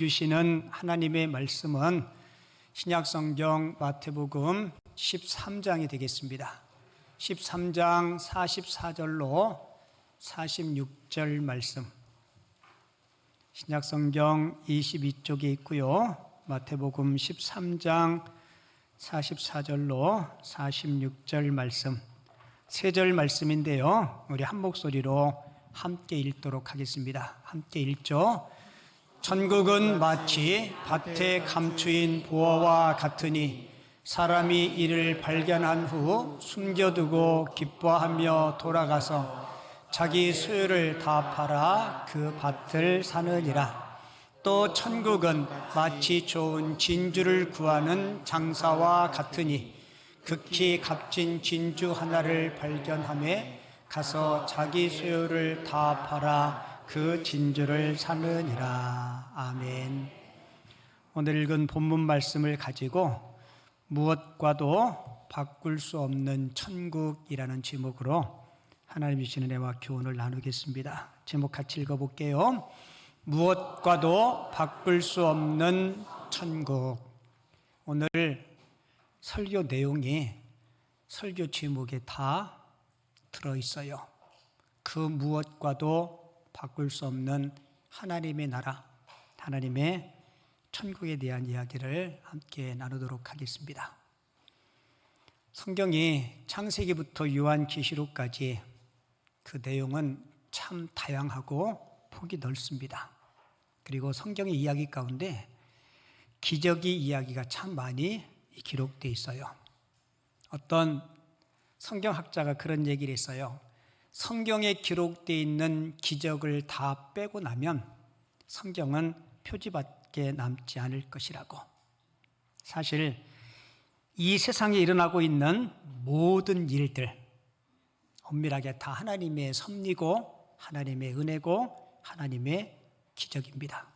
주시는 하나님의 말씀은 신약성경 마태복음 13장이 되겠습니다. 13장 44절로 46절 말씀. 신약성경 22쪽에 있고요. 마태복음 13장 44절로 46절 말씀. 세 절 말씀인데요. 우리 한 목소리로 함께 읽도록 하겠습니다. 함께 읽죠. 천국은 마치 밭에 감추인 보화와 같으니 사람이 이를 발견한 후 숨겨두고 기뻐하며 돌아가서 자기 소유를 다 팔아 그 밭을 사느니라. 또 천국은 마치 좋은 진주를 구하는 장사와 같으니 극히 값진 진주 하나를 발견하매 가서 자기 소유를 다 팔아 그 진주를 사느니라. 아멘. 오늘 읽은 본문 말씀을 가지고 무엇과도 바꿀 수 없는 천국이라는 제목으로 하나님 주시는 은혜와 교훈을 나누겠습니다. 제목 같이 읽어볼게요. 무엇과도 바꿀 수 없는 천국. 오늘 설교 내용이 설교 제목에 다 들어있어요. 그 무엇과도 바꿀 수 없는 하나님의 나라, 하나님의 천국에 대한 이야기를 함께 나누도록 하겠습니다. 성경이 창세기부터 요한계시록까지 그 내용은 참 다양하고 폭이 넓습니다. 그리고 성경의 이야기 가운데 기적의 이야기가 참 많이 기록되어 있어요. 어떤 성경학자가 그런 얘기를 했어요. 성경에 기록되어 있는 기적을 다 빼고 나면 성경은 표지밖에 남지 않을 것이라고. 사실 이 세상에 일어나고 있는 모든 일들 엄밀하게 다 하나님의 섭리고 하나님의 은혜고 하나님의 기적입니다.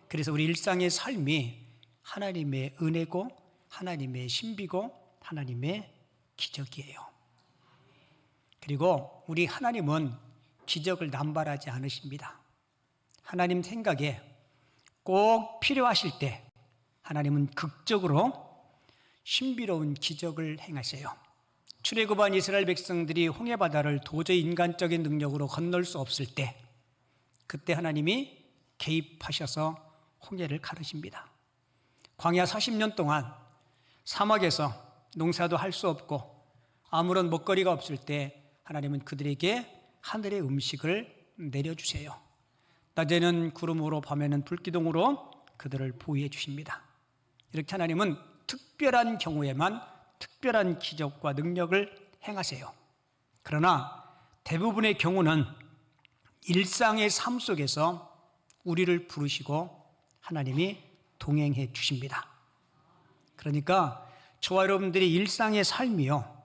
그래서 우리 일상의 삶이 하나님의 은혜고 하나님의 신비고 하나님의 기적이에요. 그리고 우리 하나님은 기적을 남발하지 않으십니다. 하나님 생각에 꼭 필요하실 때 하나님은 극적으로 신비로운 기적을 행하세요. 출애굽한 이스라엘 백성들이 홍해바다를 도저히 인간적인 능력으로 건널 수 없을 때 그때 하나님이 개입하셔서 홍해를 가르십니다. 광야 40년 동안 사막에서 농사도 할 수 없고 아무런 먹거리가 없을 때 하나님은 그들에게 하늘의 음식을 내려주세요. 낮에는 구름으로 밤에는 불기둥으로 그들을 보호해 주십니다. 이렇게 하나님은 특별한 경우에만 특별한 기적과 능력을 행하세요. 그러나 대부분의 경우는 일상의 삶 속에서 우리를 부르시고 하나님이 동행해 주십니다. 그러니까 저와 여러분들이 일상의 삶이요,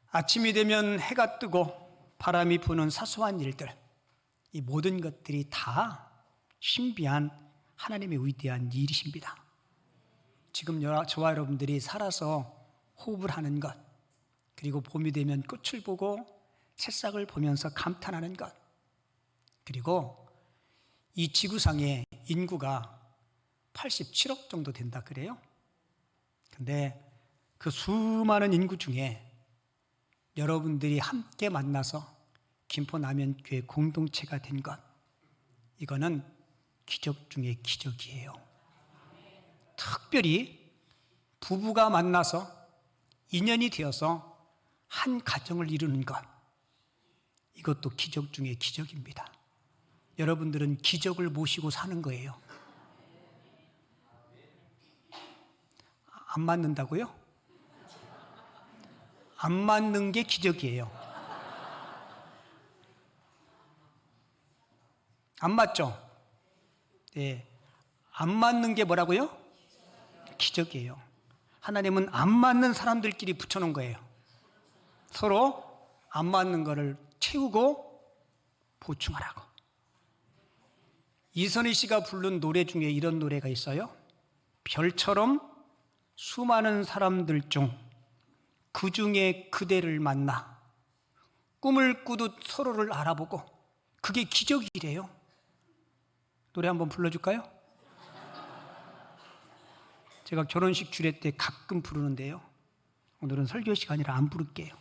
아침이 되면 해가 뜨고 바람이 부는 사소한 일들, 이 모든 것들이 다 신비한 하나님의 위대한 일이십니다. 지금 저와 여러분들이 살아서 호흡을 하는 것, 그리고 봄이 되면 꽃을 보고 새싹을 보면서 감탄하는 것, 그리고 이 지구상의 인구가 87억 정도 된다 그래요. 근데 그 수많은 인구 중에 여러분들이 함께 만나서 김포남연교회 공동체가 된 것, 이거는 기적 중에 기적이에요. 특별히 부부가 만나서 인연이 되어서 한 가정을 이루는 것, 이것도 기적 중에 기적입니다. 여러분들은 기적을 모시고 사는 거예요. 안 맞는다고요? 안 맞는 게 기적이에요. 안 맞죠? 네. 안 맞는 게 뭐라고요? 기적이에요. 하나님은 안 맞는 사람들끼리 붙여놓은 거예요. 서로 안 맞는 거를 채우고 보충하라고. 이선희 씨가 부른 노래 중에 이런 노래가 있어요. 별처럼 수많은 사람들 중 그 중에 그대를 만나 꿈을 꾸듯 서로를 알아보고, 그게 기적이래요. 노래 한번 불러줄까요? 제가 결혼식 주례 때 가끔 부르는데요. 오늘은 설교 시간이라 안 부를게요.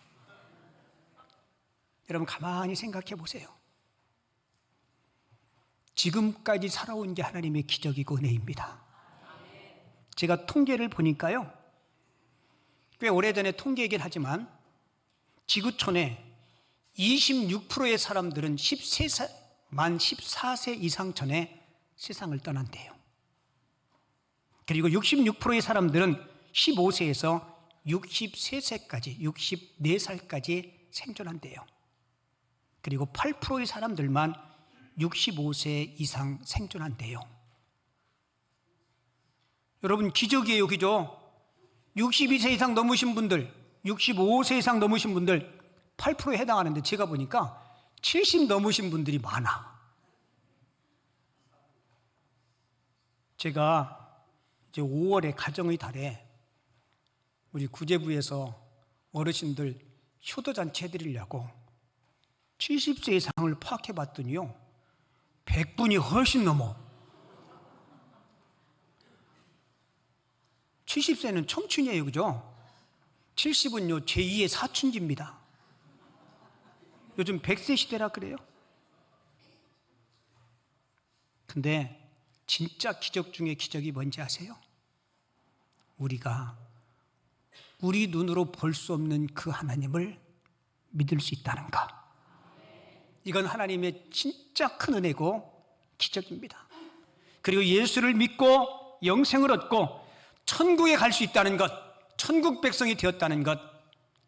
여러분 가만히 생각해 보세요. 지금까지 살아온 게 하나님의 기적이고 은혜입니다. 제가 통계를 보니까요. 꽤 오래전에 통계 얘기를 하지만 지구촌에 26%의 사람들은 만 14세 이상 전에 세상을 떠난대요. 그리고 66%의 사람들은 15세에서 63세까지, 64살까지 생존한대요. 그리고 8%의 사람들만 65세 이상 생존한대요. 여러분 기적이에요, 기적. 62세 이상 넘으신 분들, 65세 이상 넘으신 분들 8%에 해당하는데 제가 보니까 70 넘으신 분들이 많아. 제가 이제 5월에 가정의 달에 우리 구제부에서 어르신들 효도잔치 해드리려고 70세 이상을 파악해 봤더니요 100분이 훨씬 넘어. 70세는 청춘이에요, 그죠? 70은요 제2의 사춘기입니다. 요즘 100세 시대라 그래요. 근데 진짜 기적 중에 기적이 뭔지 아세요? 우리가 우리 눈으로 볼 수 없는 그 하나님을 믿을 수 있다는가. 이건 하나님의 진짜 큰 은혜고 기적입니다. 그리고 예수를 믿고 영생을 얻고 천국에 갈 수 있다는 것, 천국 백성이 되었다는 것,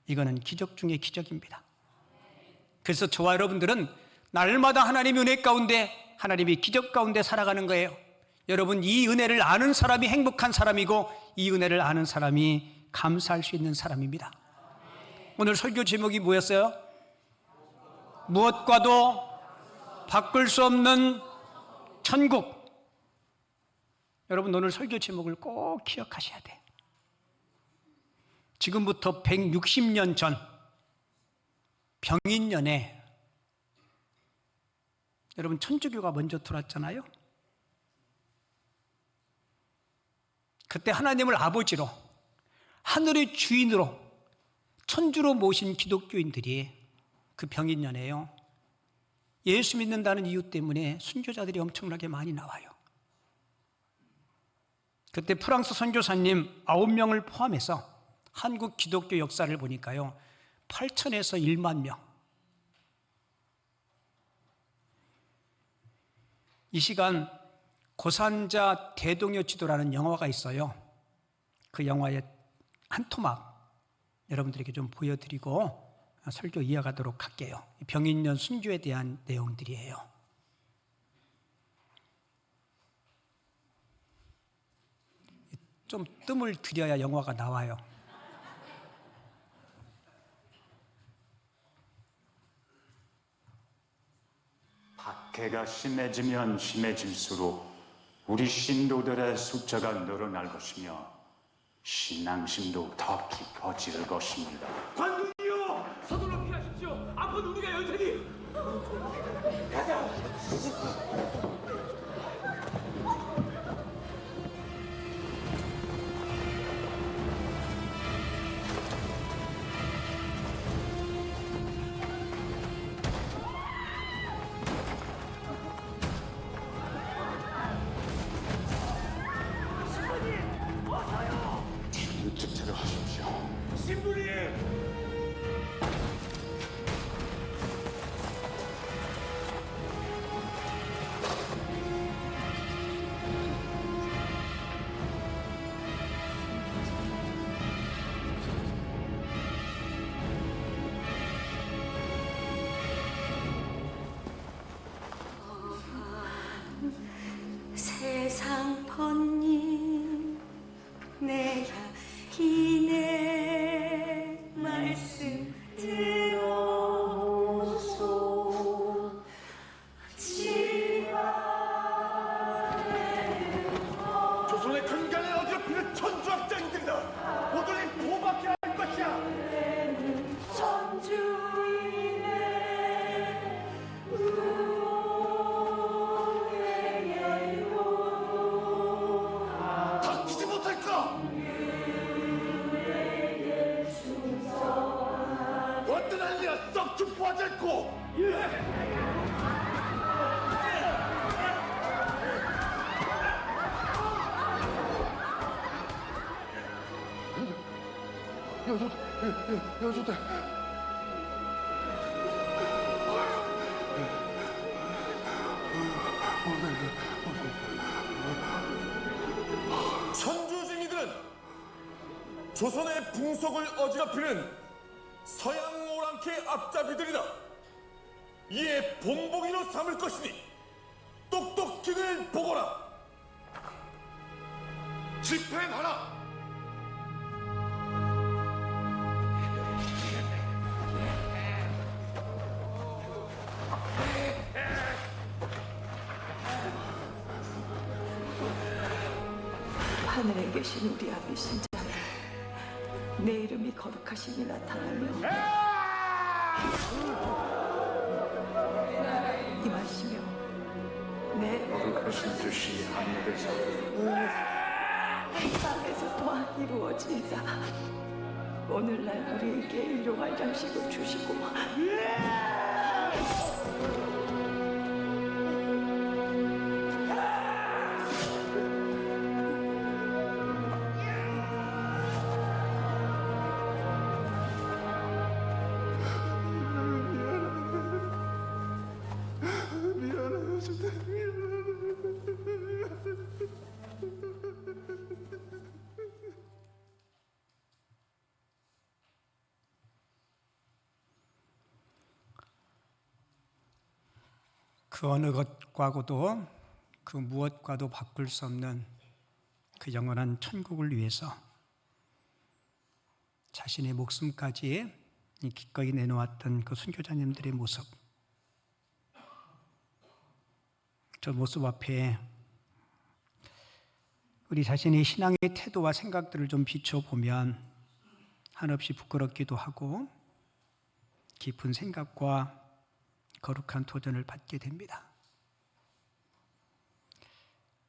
이거는 기적 중에 기적입니다. 그래서 저와 여러분들은 날마다 하나님의 은혜 가운데, 하나님의 기적 가운데 살아가는 거예요. 여러분, 이 은혜를 아는 사람이 행복한 사람이고 이 은혜를 아는 사람이 감사할 수 있는 사람입니다. 오늘 설교 제목이 뭐였어요? 무엇과도 바꿀 수 없는 천국. 여러분 오늘 설교 제목을 꼭 기억하셔야 돼. 지금부터 160년 전 병인년에 여러분 천주교가 먼저 들어왔잖아요. 그때 하나님을 아버지로, 하늘의 주인으로, 천주로 모신 기독교인들이 그 병인년에요 예수 믿는다는 이유 때문에 순교자들이 엄청나게 많이 나와요. 그때 프랑스 선교사님 9명을 포함해서 한국 기독교 역사를 보니까요 8천에서 1만 명. 이 시간 고산자 대동여 지도라는 영화가 있어요. 그 영화의 한 토막 여러분들에게 좀 보여드리고 설교 이어가도록 할게요. 병인년 순교에 대한 내용들이에요. 좀 뜸을 들여야 영화가 나와요. 박해가 심해지면 심해질수록 우리 신도들의 숫자가 늘어날 것이며 신앙심도 더 깊어질 것입니다. 관군이요! 서둘러 피하십시오! 앞은 우리가 열 테니! 가자! 즉체를 하십시오. 신부님! 세상 번님 내가 기내 말씀 들어서 조선의 근간을 어지럽히는 천주학자인들이다! 모두를 도박해야 할 것이야! 천주인의 우애의 하지 않고 여주대 천주쟁이들은 조선의 붕속을 어지럽히는 서양 오랑캐 앞잡이들이다. 이에 본보기로 삼을 것이니 똑똑히들 보거라. 집행하라. 하늘에 계신 우리 아비 신자여, 내 이름이 거룩하심이 나타나며 임하시며 내 거룩하신 뜻이 하늘에서 땅에서 또한 이루어지이다. 오늘날 우리에게 일용할 양식을 주시고 그 어느 것과도 그 무엇과도 바꿀 수 없는 그 영원한 천국을 위해서 자신의 목숨까지 기꺼이 내놓았던 그 순교자님들의 모습, 저 모습 앞에 우리 자신의 신앙의 태도와 생각들을 좀 비춰보면 한없이 부끄럽기도 하고 깊은 생각과 거룩한 도전을 받게 됩니다.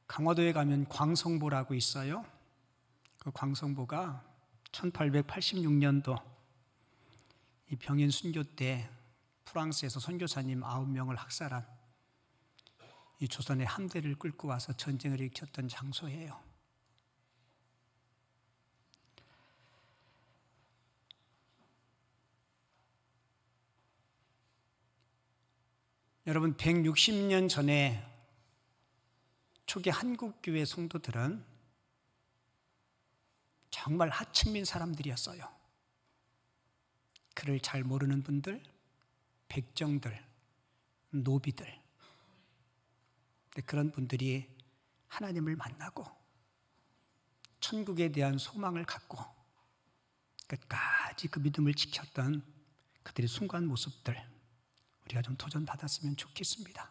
강화도에 가면 광성보라고 있어요. 그 광성보가 1886년도 이 병인 순교 때 프랑스에서 선교사님 9명을 학살한 이 조선의 함대를 끌고 와서 전쟁을 일으켰던 장소예요. 여러분, 160년 전에 초기 한국교회 성도들은 정말 하층민 사람들이었어요. 그를 잘 모르는 분들, 백정들, 노비들, 그런 분들이 하나님을 만나고 천국에 대한 소망을 갖고 끝까지 그 믿음을 지켰던 그들의 숭고한 모습들, 우리가 좀 도전받았으면 좋겠습니다.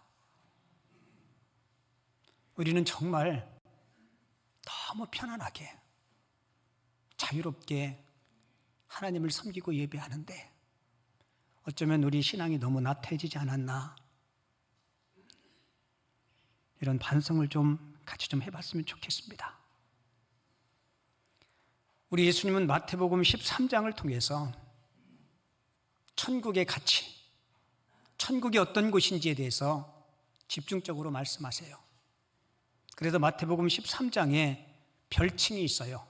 우리는 정말 너무 편안하게 자유롭게 하나님을 섬기고 예배하는데 어쩌면 우리 신앙이 너무 나태해지지 않았나, 이런 반성을 좀 같이 좀 해봤으면 좋겠습니다. 우리 예수님은 마태복음 13장을 통해서 천국의 가치, 천국이 어떤 곳인지에 대해서 집중적으로 말씀하세요. 그래서 마태복음 13장에 별칭이 있어요.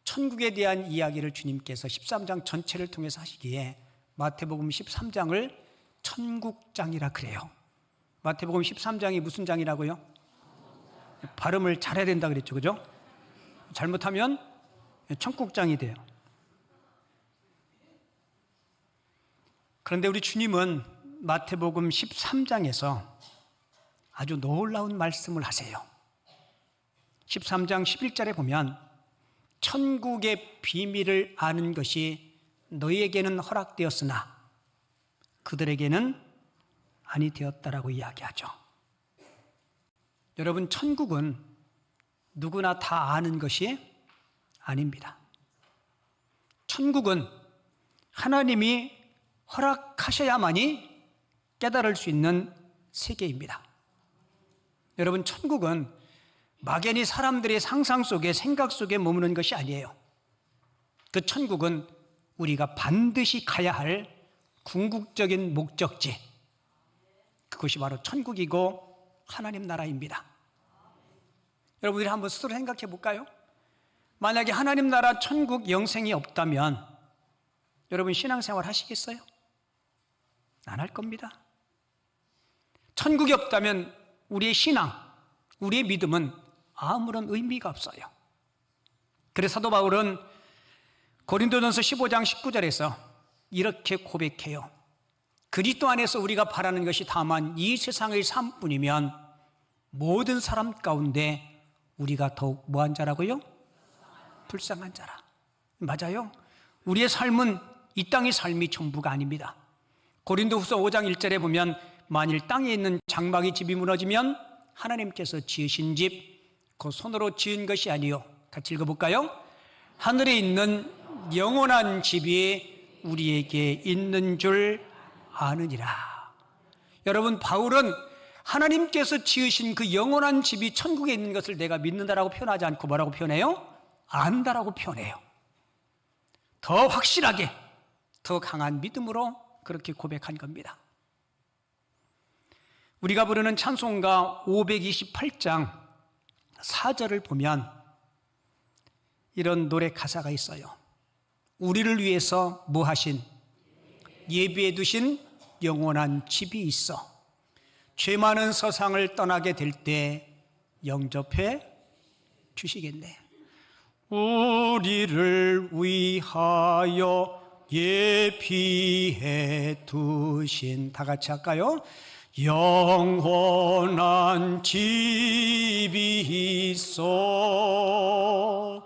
천국에 대한 이야기를 주님께서 13장 전체를 통해서 하시기에 마태복음 13장을 천국장이라 그래요. 마태복음 13장이 무슨 장이라고요? 발음을 잘해야 된다 그랬죠, 그죠? 잘못하면 천국장이 돼요. 그런데 우리 주님은 마태복음 13장에서 아주 놀라운 말씀을 하세요. 13장 11절에 보면 천국의 비밀을 아는 것이 너희에게는 허락되었으나 그들에게는 아니 되었다라고 이야기하죠. 여러분, 천국은 누구나 다 아는 것이 아닙니다. 천국은 하나님이 허락하셔야만이 깨달을 수 있는 세계입니다. 여러분, 천국은 막연히 사람들의 상상 속에, 생각 속에 머무는 것이 아니에요. 그 천국은 우리가 반드시 가야 할 궁극적인 목적지, 그것이 바로 천국이고 하나님 나라입니다. 여러분들이 한번 스스로 생각해 볼까요? 만약에 하나님 나라 천국 영생이 없다면 여러분 신앙생활 하시겠어요? 안 할 겁니다. 천국이 없다면 우리의 신앙, 우리의 믿음은 아무런 의미가 없어요. 그래서 사도 바울은 고린도전서 15장 19절에서 이렇게 고백해요. 그리스도 안에서 우리가 바라는 것이 다만 이 세상의 삶뿐이면 모든 사람 가운데 우리가 더욱 뭐한 자라고요? 불쌍한 자라. 맞아요. 우리의 삶은 이 땅의 삶이 전부가 아닙니다. 고린도후서 5장 1절에 보면 만일 땅에 있는 장막의 집이 무너지면 하나님께서 지으신 집, 그 손으로 지은 것이 아니요. 같이 읽어볼까요? 하늘에 있는 영원한 집이 우리에게 있는 줄 아느니라. 여러분, 바울은 하나님께서 지으신 그 영원한 집이 천국에 있는 것을 내가 믿는다라고 표현하지 않고 뭐라고 표현해요? 안다라고 표현해요. 더 확실하게, 더 강한 믿음으로 그렇게 고백한 겁니다. 우리가 부르는 찬송가 528장 4절을 보면 이런 노래 가사가 있어요. 우리를 위해서 뭐 하신? 예비해 두신 영원한 집이 있어. 죄 많은 세상을 떠나게 될 때 영접해 주시겠네. 우리를 위하여 예비해 두신, 다 같이 할까요? 영원한 집이 있어.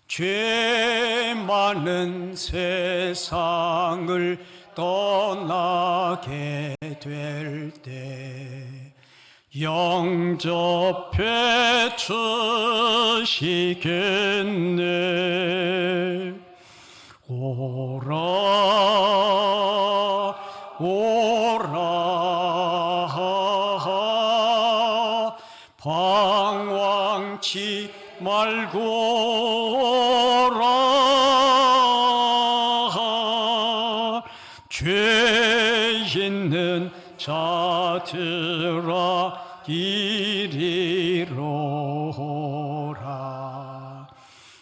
죄 많은 세상을 떠나게 될 때 영접해 주시겠네. 오라 오라 방황치 말고 오라. 죄 있는 자들아 이리로 오라.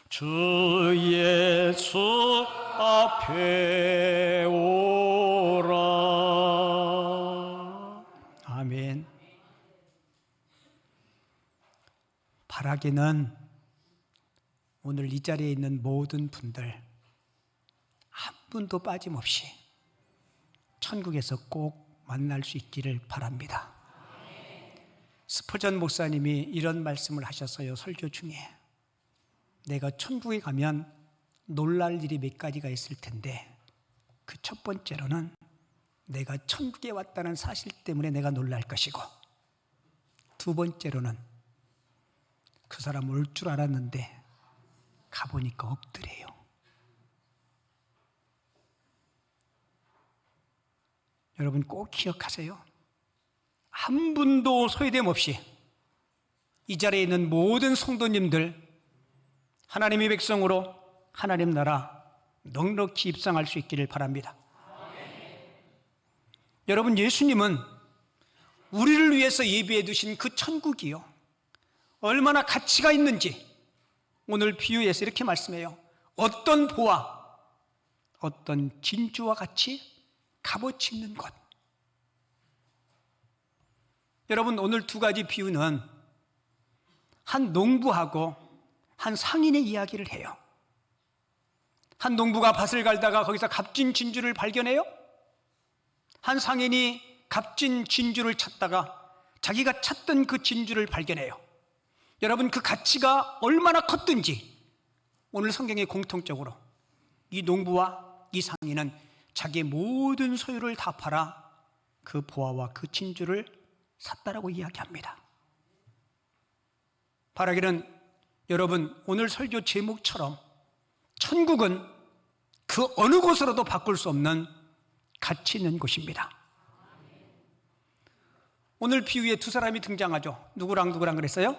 주 예수 앞에 오라. 아멘. 바라기는 오늘 이 자리에 있는 모든 분들 한 분도 빠짐없이 천국에서 꼭 만날 수 있기를 바랍니다. 스퍼전 목사님이 이런 말씀을 하셨어요. 설교 중에. 내가 천국에 가면 놀랄 일이 몇 가지가 있을 텐데 그 첫 번째로는 내가 천국에 왔다는 사실 때문에 내가 놀랄 것이고, 두 번째로는 그 사람 올 줄 알았는데 가보니까 없더래요. 여러분 꼭 기억하세요. 한 분도 소외됨 없이 이 자리에 있는 모든 성도님들 하나님의 백성으로 하나님 나라 넉넉히 입성할 수 있기를 바랍니다. 여러분, 예수님은 우리를 위해서 예비해 두신 그 천국이요, 얼마나 가치가 있는지 오늘 비유에서 이렇게 말씀해요. 어떤 보화, 어떤 진주와 같이 값어치 있는 것. 여러분, 오늘 두 가지 비유는 한 농부하고 한 상인의 이야기를 해요. 한 농부가 밭을 갈다가 거기서 값진 진주를 발견해요. 한 상인이 값진 진주를 찾다가 자기가 찾던 그 진주를 발견해요. 여러분, 그 가치가 얼마나 컸든지 오늘 성경에 공통적으로 이 농부와 이 상인은 자기의 모든 소유를 다 팔아 그 보화와 그 진주를 샀다라고 이야기합니다. 바라기는 여러분, 오늘 설교 제목처럼 천국은 그 어느 곳으로도 바꿀 수 없는 가치 있는 곳입니다. 오늘 비유에 두 사람이 등장하죠. 누구랑 그랬어요?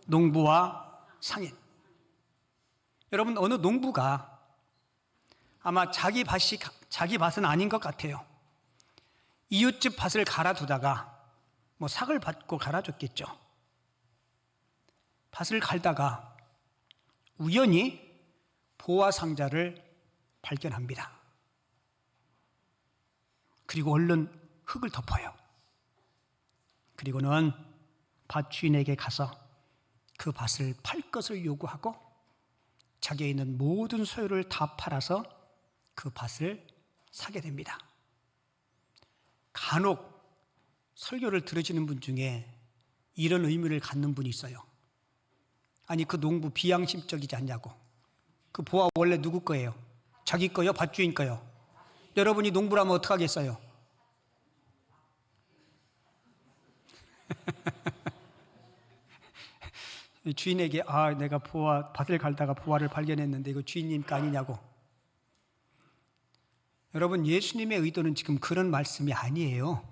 농부와 상인. 여러분, 어느 농부가 아마 자기 밭이 자기 밭은 아닌 것 같아요. 이웃집 밭을 갈아두다가 삭을 받고 갈아줬겠죠. 밭을 갈다가 우연히 보화 상자를 발견합니다. 그리고 얼른 흙을 덮어요. 그리고는 밭 주인에게 가서 그 밭을 팔 것을 요구하고 자기에 있는 모든 소유를 다 팔아서 그 밭을 사게 됩니다. 간혹 설교를 들으시는 분 중에 이런 의미를 갖는 분이 있어요. 아니, 그 농부 비양심적이지 않냐고. 그 보화 원래 누구 거예요? 자기 거요? 밭주인 거요? 여러분이 농부라면 어떡하겠어요? 주인에게 내가 밭을 갈다가 보화를 발견했는데 이거 주인님 거 아니냐고. 여러분, 예수님의 의도는 지금 그런 말씀이 아니에요.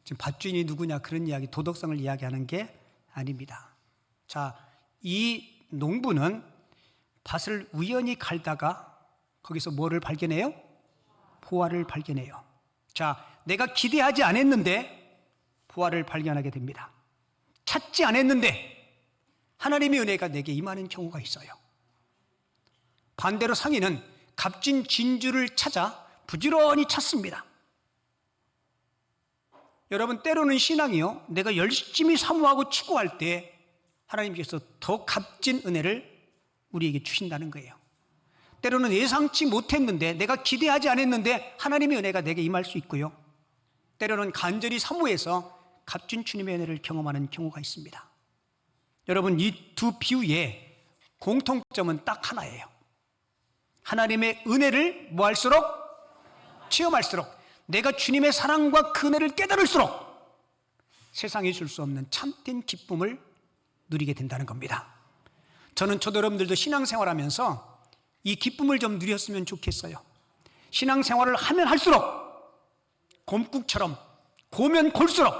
지금 밭주인이 누구냐 그런 이야기, 도덕성을 이야기하는 게 아닙니다. 자, 이 농부는 밭을 우연히 갈다가 거기서 뭐를 발견해요? 보화를 발견해요. 자, 내가 기대하지 않았는데 보화를 발견하게 됩니다. 찾지 않았는데 하나님의 은혜가 내게 임하는 경우가 있어요. 반대로 상인은 값진 진주를 찾아 부지런히 찾습니다. 여러분, 때로는 신앙이요, 내가 열심히 사모하고 추구할 때 하나님께서 더 값진 은혜를 우리에게 주신다는 거예요. 때로는 예상치 못했는데, 내가 기대하지 않았는데 하나님의 은혜가 내게 임할 수 있고요, 때로는 간절히 사모해서 값진 주님의 은혜를 경험하는 경우가 있습니다. 여러분, 이 두 비유의 공통점은 딱 하나예요. 하나님의 은혜를 뭐할수록? 체험할수록, 내가 주님의 사랑과 그 은혜를 깨달을수록 세상에 줄 수 없는 참된 기쁨을 누리게 된다는 겁니다. 저도 여러분들도 신앙생활하면서 이 기쁨을 좀 누렸으면 좋겠어요. 신앙생활을 하면 할수록 곰국처럼 고면 골수록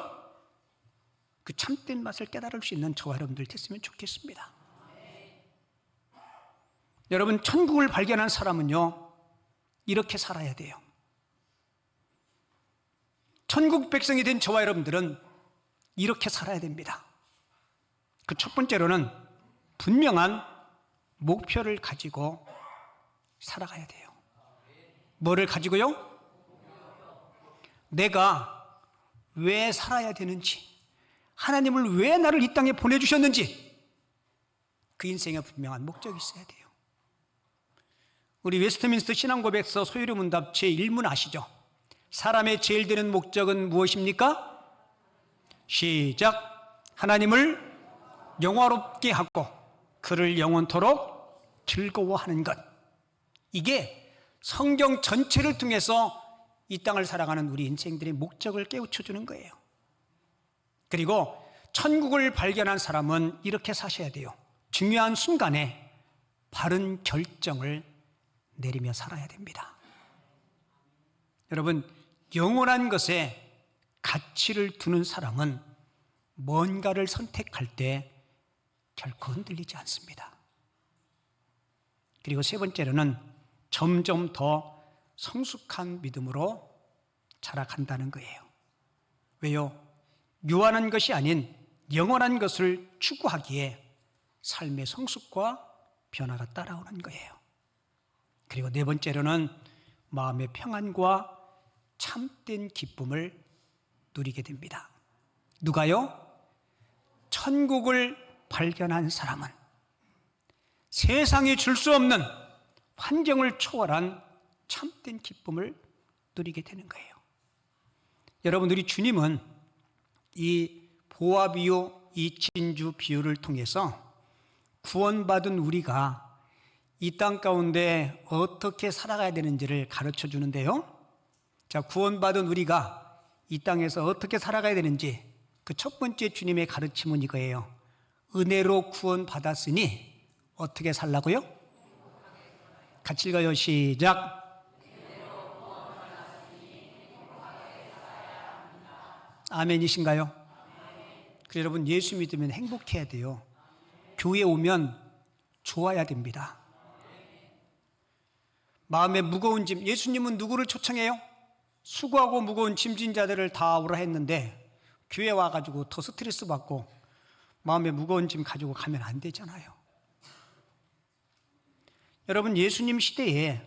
그 참된 맛을 깨달을 수 있는 저와 여러분들 됐으면 좋겠습니다. 여러분, 천국을 발견한 사람은요, 이렇게 살아야 돼요. 천국 백성이 된 저와 여러분들은 이렇게 살아야 됩니다. 그 첫 번째로는 분명한 목표를 가지고 살아가야 돼요. 뭐를 가지고요? 내가 왜 살아야 되는지, 하나님을 왜 나를 이 땅에 보내주셨는지, 그 인생에 분명한 목적이 있어야 돼요. 우리 웨스트민스터 신앙고백서 소유리 문답 제1문 아시죠? 사람의 제일 되는 목적은 무엇입니까? 시작. 하나님을 영화롭게 하고 그를 영원토록 즐거워하는 것. 이게 성경 전체를 통해서 이 땅을 살아가는 우리 인생들의 목적을 깨우쳐주는 거예요. 그리고 천국을 발견한 사람은 이렇게 사셔야 돼요. 중요한 순간에 바른 결정을 내리며 살아야 됩니다. 여러분, 영원한 것에 가치를 두는 사람은 뭔가를 선택할 때 결코 흔들리지 않습니다. 그리고 세 번째로는 점점 더 성숙한 믿음으로 자라간다는 거예요. 왜요? 유한한 것이 아닌 영원한 것을 추구하기에 삶의 성숙과 변화가 따라오는 거예요. 그리고 네 번째로는 마음의 평안과 참된 기쁨을 누리게 됩니다. 누가요? 천국을 발견한 사람은 세상이 줄 수 없는 환경을 초월한 참된 기쁨을 누리게 되는 거예요. 여러분, 우리 주님은 이 보화 비유, 이 진주 비유를 통해서 구원받은 우리가 이 땅 가운데 어떻게 살아가야 되는지를 가르쳐 주는데요. 자, 구원받은 우리가 이 땅에서 어떻게 살아가야 되는지 그 첫 번째 주님의 가르침은 이거예요. 은혜로 구원받았으니 어떻게 살라고요? 같이 읽어요. 시작. 아멘이신가요? 그래서 여러분, 예수 믿으면 행복해야 돼요. 교회 오면 좋아야 됩니다. 마음에 무거운 짐, 예수님은 누구를 초청해요? 수고하고 무거운 짐진 자들을 다 오라 했는데 교회 와가지고 더 스트레스 받고 마음에 무거운 짐 가지고 가면 안 되잖아요. 여러분, 예수님 시대에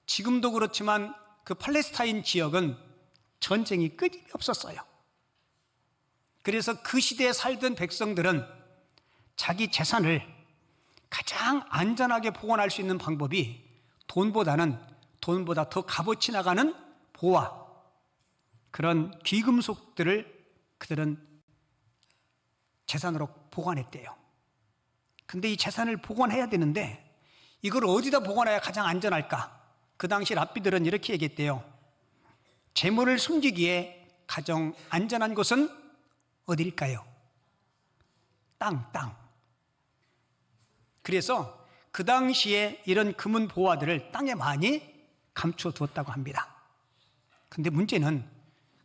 지금도 그렇지만 그 팔레스타인 지역은 전쟁이 끊임이 없었어요. 그래서 그 시대에 살던 백성들은 자기 재산을 가장 안전하게 보관할 수 있는 방법이 돈보다 더 값어치 나가는 보화, 그런 귀금속들을 그들은 재산으로 보관했대요. 근데 이 재산을 보관해야 되는데 이걸 어디다 보관해야 가장 안전할까? 그 당시 랍비들은 이렇게 얘기했대요. 재물을 숨기기에 가장 안전한 곳은 어디일까요? 땅. 그래서 그 당시에 이런 금은 보화들을 땅에 많이 감춰두었다고 합니다. 근데 문제는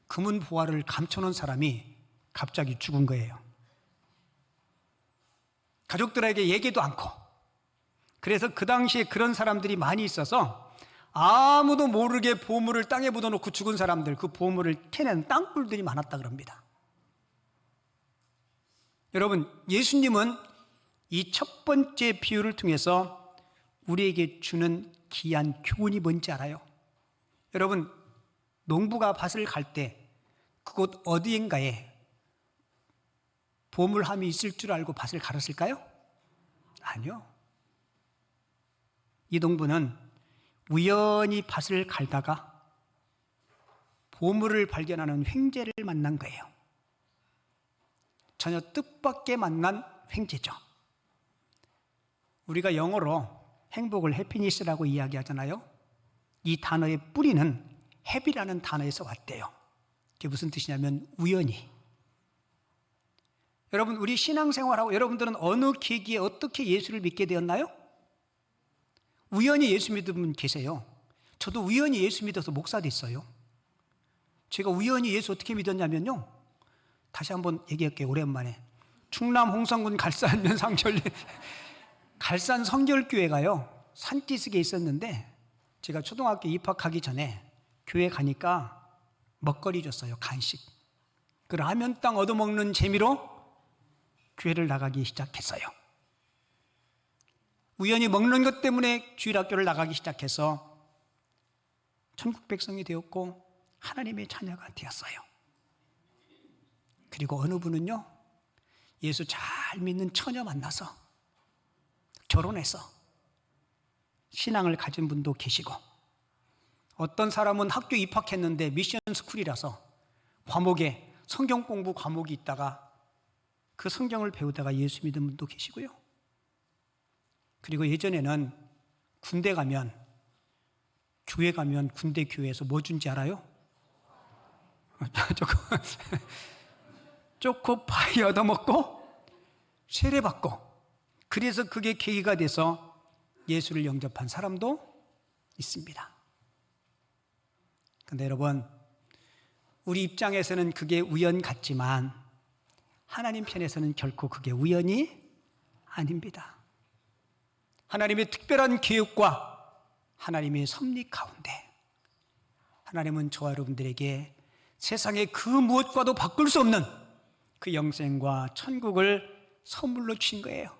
금은 보화를 감춰놓은 사람이 갑자기 죽은 거예요. 가족들에게 얘기도 않고. 그래서 그 당시에 그런 사람들이 많이 있어서 아무도 모르게 보물을 땅에 묻어놓고 죽은 사람들, 그 보물을 캐낸 땅굴들이 많았다 그럽니다. 여러분, 예수님은 이 첫 번째 비유를 통해서 우리에게 주는 귀한 교훈이 뭔지 알아요? 여러분, 농부가 밭을 갈 때 그곳 어디인가에 보물함이 있을 줄 알고 밭을 갈았을까요? 아니요. 이 농부는 우연히 밭을 갈다가 보물을 발견하는 횡재를 만난 거예요. 전혀 뜻밖의 만난 횡재죠. 우리가 영어로 행복을 해피니스라고 이야기하잖아요. 이 단어의 뿌리는 해비라는 단어에서 왔대요. 그게 무슨 뜻이냐면 우연히. 여러분, 우리 신앙생활하고 여러분들은 어느 계기에 어떻게 예수를 믿게 되었나요? 우연히 예수 믿은 분 계세요. 저도 우연히 예수 믿어서 목사 됐어요. 제가 우연히 예수 어떻게 믿었냐면요, 다시 한번 얘기할게요. 오랜만에 충남 홍성군 갈산 면상절리 갈산 성결교회가요 산기슭에 있었는데, 제가 초등학교 입학하기 전에 교회 가니까 먹거리 줬어요. 간식. 그 라면 땅 얻어먹는 재미로 교회를 나가기 시작했어요. 우연히 먹는 것 때문에 주일학교를 나가기 시작해서 천국 백성이 되었고 하나님의 자녀가 되었어요. 그리고 어느 분은요, 예수 잘 믿는 처녀 만나서 결혼해서 신앙을 가진 분도 계시고, 어떤 사람은 학교 입학했는데 미션 스쿨이라서 과목에 성경 공부 과목이 있다가 그 성경을 배우다가 예수 믿은 분도 계시고요. 그리고 예전에는 군대 가면, 교회 가면 군대 교회에서 뭐 준지 알아요? 초코파이 얻어먹고 세례받고, 그래서 그게 계기가 돼서 예수를 영접한 사람도 있습니다. 그런데 여러분, 우리 입장에서는 그게 우연 같지만 하나님 편에서는 결코 그게 우연이 아닙니다. 하나님의 특별한 계획과 하나님의 섭리 가운데 하나님은 저와 여러분들에게 세상의 그 무엇과도 바꿀 수 없는 그 영생과 천국을 선물로 주신 거예요.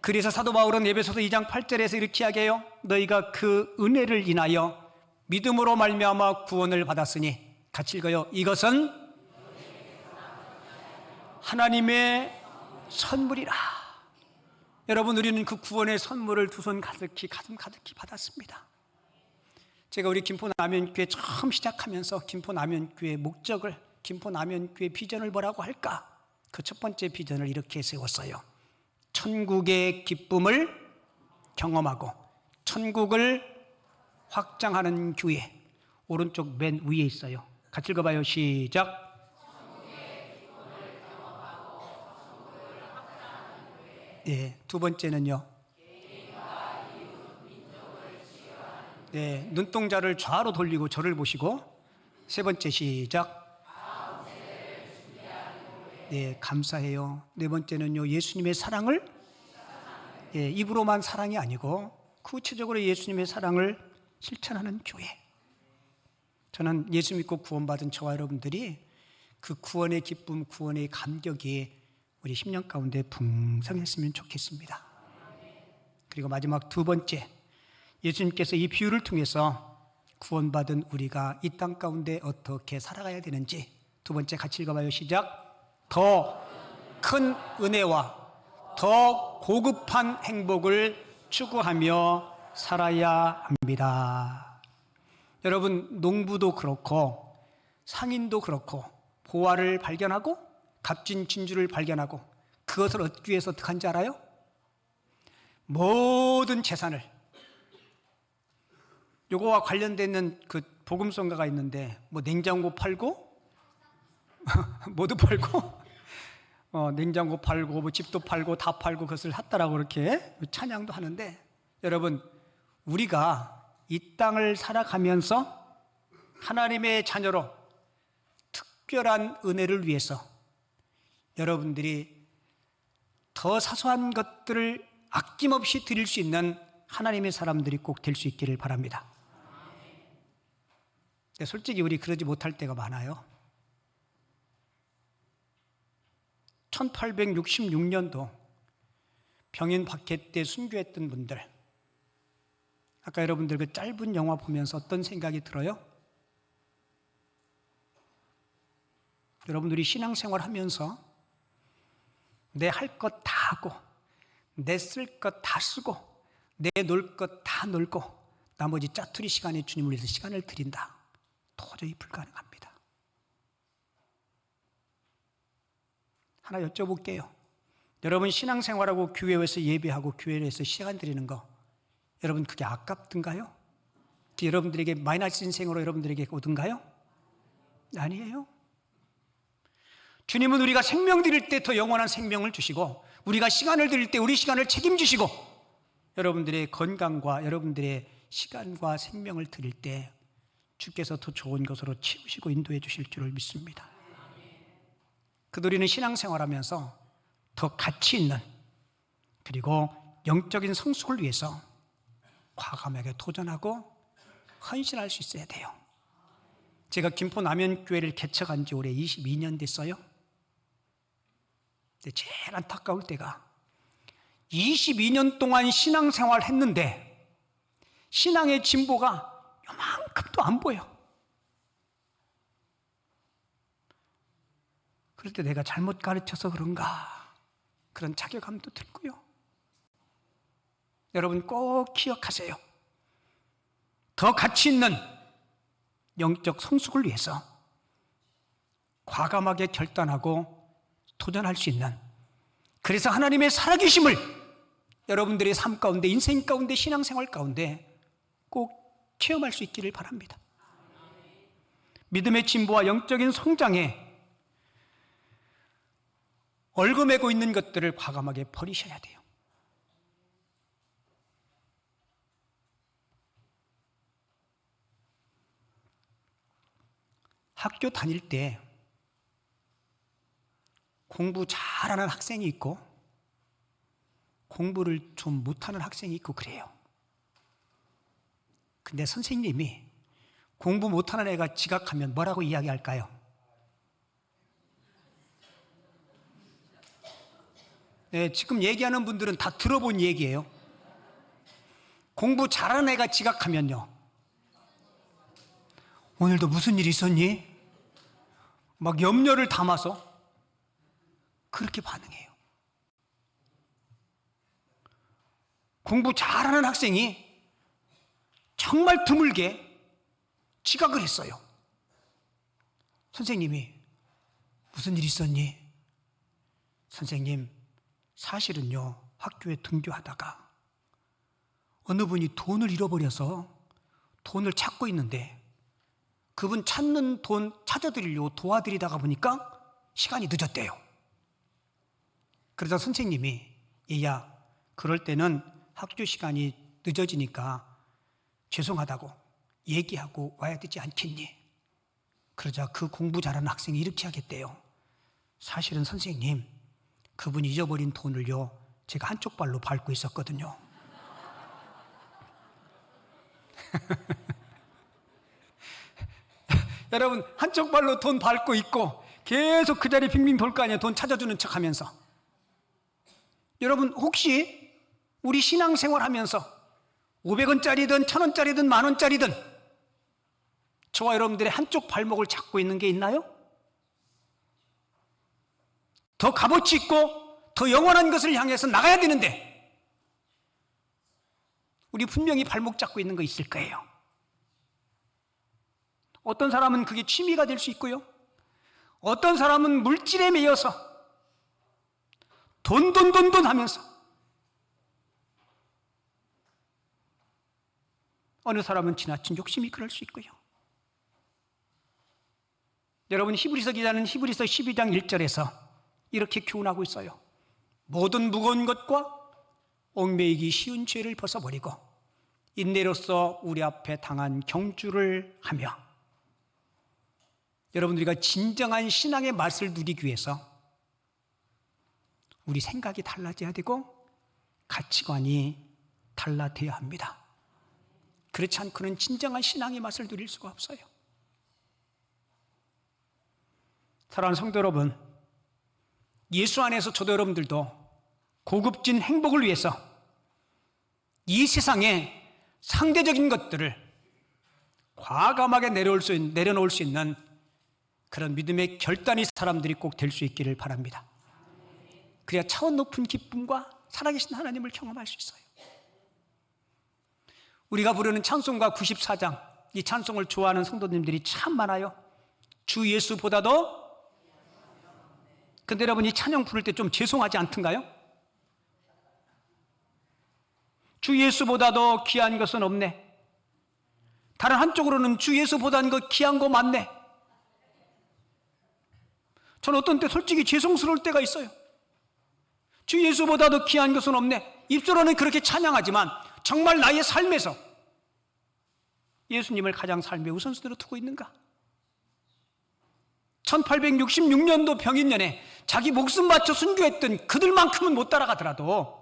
그래서 사도 바울은 에베소서 2장 8절에서 이렇게 이야기해요. 너희가 그 은혜를 인하여 믿음으로 말미암아 구원을 받았으니, 같이 읽어요. 이것은 하나님의 선물이라. 여러분, 우리는 그 구원의 선물을 두 손 가득히, 가슴 가득히 받았습니다. 제가 우리 김포남연교회 처음 시작하면서 김포남연교회 목적을, 김포남연교회 비전을 뭐라고 할까? 그 첫 번째 비전을 이렇게 세웠어요. 천국의 기쁨을 경험하고 천국을 확장하는 교회. 오른쪽 맨 위에 있어요. 같이 읽어봐요. 시작. 네, 두 번째는요. 네, 눈동자를 좌로 돌리고 저를 보시고. 세 번째 시작. 네, 감사해요. 네 번째는요, 예수님의 사랑을, 네, 입으로만 사랑이 아니고 구체적으로 예수님의 사랑을 실천하는 교회. 저는 예수 믿고 구원받은 저와 여러분들이 그 구원의 기쁨, 구원의 감격이 우리 10년 가운데 풍성했으면 좋겠습니다. 그리고 마지막 두 번째, 예수님께서 이 비유를 통해서 구원받은 우리가 이 땅 가운데 어떻게 살아가야 되는지 두 번째 같이 읽어봐요. 시작. 더 큰 은혜와 더 고급한 행복을 추구하며 살아야 합니다. 여러분, 농부도 그렇고 상인도 그렇고 보화를 발견하고 값진 진주를 발견하고 그것을 얻기 위해서 어떻게 하는지 알아요? 모든 재산을, 요거와 관련되는 그 복음성가가 있는데 뭐 냉장고 팔고 모두 팔고 냉장고 팔고 뭐 집도 팔고 다 팔고 그것을 했다라고 그렇게 찬양도 하는데, 여러분, 우리가 이 땅을 살아가면서 하나님의 자녀로 특별한 은혜를 위해서 여러분들이 더 사소한 것들을 아낌없이 드릴 수 있는 하나님의 사람들이 꼭 될 수 있기를 바랍니다. 근데 솔직히 우리 그러지 못할 때가 많아요. 1866년도 병인 박해 때 순교했던 분들, 아까 여러분들 그 짧은 영화 보면서 어떤 생각이 들어요? 여러분들이 신앙생활 하면서 내 할 것 다 하고 내 쓸 것 다 쓰고 내 놀 것 다 놀고 나머지 짜투리 시간에 주님을 위해서 시간을 드린다. 도저히 불가능합니다. 하나 여쭤볼게요. 여러분, 신앙생활하고 교회에서 예배하고 교회에서 시간 드리는 거, 여러분 그게 아깝든가요? 여러분들에게 마이너스 인생으로 여러분들에게 오든가요? 아니에요. 주님은 우리가 생명 드릴 때 더 영원한 생명을 주시고, 우리가 시간을 드릴 때 우리 시간을 책임지시고, 여러분들의 건강과 여러분들의 시간과 생명을 드릴 때 주께서 더 좋은 것으로 채우시고 인도해 주실 줄을 믿습니다. 그도 우리는 신앙생활하면서 더 가치 있는, 그리고 영적인 성숙을 위해서 과감하게 도전하고 헌신할 수 있어야 돼요. 제가 김포 남현교회를 개척한 지 올해 22년 됐어요. 근데 제일 안타까울 때가 22년 동안 신앙생활 했는데 신앙의 진보가 요만큼도 안 보여. 그럴 때 내가 잘못 가르쳐서 그런가, 그런 자괴감도 들고요. 여러분 꼭 기억하세요. 더 가치 있는 영적 성숙을 위해서 과감하게 결단하고 도전할 수 있는, 그래서 하나님의 살아계심을 여러분들의 삶 가운데, 인생 가운데, 신앙생활 가운데 꼭 체험할 수 있기를 바랍니다. 믿음의 진보와 영적인 성장에 얽매고 있는 것들을 과감하게 버리셔야 돼요. 학교 다닐 때 공부 잘하는 학생이 있고 공부를 좀 못하는 학생이 있고 그래요. 근데 선생님이 공부 못하는 애가 지각하면 뭐라고 이야기할까요? 네, 지금 얘기하는 분들은 다 들어본 얘기예요. 공부 잘하는 애가 지각하면요, 오늘도 무슨 일 있었니? 막 염려를 담아서 그렇게 반응해요. 공부 잘하는 학생이 정말 드물게 지각을 했어요. 선생님이 무슨 일 있었니? 선생님, 사실은요, 학교에 등교하다가 어느 분이 돈을 잃어버려서 돈을 찾고 있는데 그분 찾는 돈 찾아드리려고 도와드리다가 보니까 시간이 늦었대요. 그래서 선생님이, 얘야, 그럴 때는 학교 시간이 늦어지니까 죄송하다고 얘기하고 와야 되지 않겠니? 그러자 그 공부 잘하는 학생이 이렇게 하겠대요. 사실은 선생님, 그분이 잊어버린 돈을요, 제가 한쪽 발로 밟고 있었거든요. 여러분, 한쪽 발로 돈 밟고 있고 계속 그 자리 빙빙 돌 거 아니에요. 돈 찾아주는 척 하면서. 여러분, 혹시 우리 신앙생활 하면서 500원짜리든 1000원짜리든 만원짜리든 저와 여러분들의 한쪽 발목을 잡고 있는 게 있나요? 더 값어치 있고 더 영원한 것을 향해서 나가야 되는데 우리 분명히 발목 잡고 있는 거 있을 거예요. 어떤 사람은 그게 취미가 될 수 있고요. 어떤 사람은 물질에 매여서 돈 하면서 어느 사람은 지나친 욕심이 그럴 수 있고요. 여러분, 히브리서 기자는 히브리서 12장 1절에서 이렇게 교훈하고 있어요. 모든 무거운 것과 얽매이기 쉬운 죄를 벗어버리고 인내로서 우리 앞에 당한 경주를 하며. 여러분, 우리가 진정한 신앙의 맛을 누리기 위해서 우리 생각이 달라져야 되고 가치관이 달라져야 합니다. 그렇지 않고는 진정한 신앙의 맛을 누릴 수가 없어요. 사랑하는 성도 여러분, 예수 안에서 저도 여러분들도 고급진 행복을 위해서 이 세상에 상대적인 것들을 과감하게 내려놓을 수 있는 그런 믿음의 결단이 사람들이 꼭 될 수 있기를 바랍니다. 그래야 차원 높은 기쁨과 살아계신 하나님을 경험할 수 있어요. 우리가 부르는 찬송가 94장, 이 찬송을 좋아하는 성도님들이 참 많아요. 주 예수보다도. 근데 여러분, 이 찬양 부를 때 좀 죄송하지 않던가요? 주 예수보다도 귀한 것은 없네. 다른 한쪽으로는 주 예수보다는 거 귀한 거 많네. 저는 어떤 때 솔직히 죄송스러울 때가 있어요. 주 예수보다도 귀한 것은 없네. 입술로는 그렇게 찬양하지만 정말 나의 삶에서 예수님을 가장 삶의 우선순위로 두고 있는가? 1866년도 병인년에 자기 목숨 바쳐 순교했던 그들만큼은 못 따라가더라도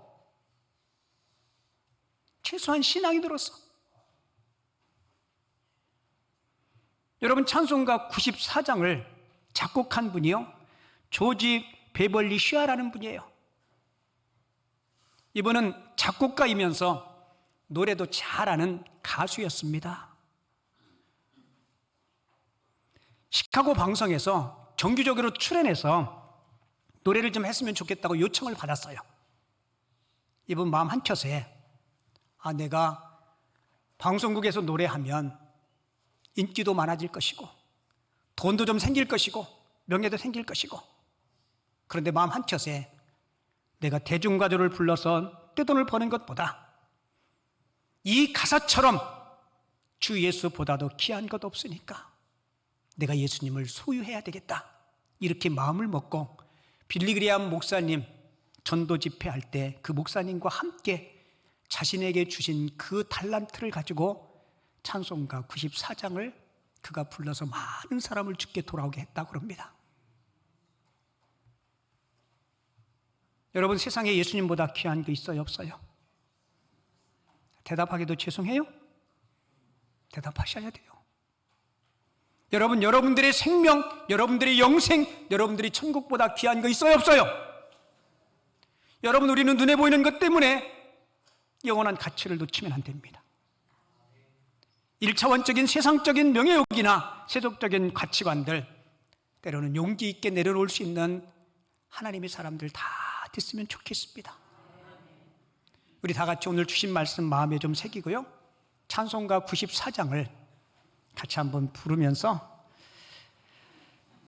최소한 신앙인으로서. 여러분, 찬송가 94장을 작곡한 분이요, 조지 베벌리 슈아라는 분이에요. 이분은 작곡가이면서 노래도 잘하는 가수였습니다. 시카고 방송에서 정기적으로 출연해서 노래를 좀 했으면 좋겠다고 요청을 받았어요. 이분 마음 한켠에 내가 방송국에서 노래하면 인기도 많아질 것이고 돈도 좀 생길 것이고 명예도 생길 것이고, 그런데 마음 한켠에 내가 대중가요를 불러서 떼돈을 버는 것보다 이 가사처럼 주 예수보다도 귀한 것 없으니까 내가 예수님을 소유해야 되겠다, 이렇게 마음을 먹고 빌리그레암 목사님 전도 집회할 때 그 목사님과 함께 자신에게 주신 그 달란트를 가지고 찬송가 94장을 그가 불러서 많은 사람을 주께 돌아오게 했다고 합니다. 여러분, 세상에 예수님보다 귀한 게 있어요, 없어요? 대답하기도 죄송해요? 대답하셔야 돼요. 여러분, 여러분들의 생명, 여러분들의 영생, 여러분들이 천국보다 귀한 거 있어요, 없어요? 여러분, 우리는 눈에 보이는 것 때문에 영원한 가치를 놓치면 안 됩니다. 1차원적인 세상적인 명예욕이나 세속적인 가치관들, 때로는 용기 있게 내려놓을 수 있는 하나님의 사람들 다 됐으면 좋겠습니다. 우리 다 같이 오늘 주신 말씀 마음에 좀 새기고요, 찬송가 94장을 같이 한번 부르면서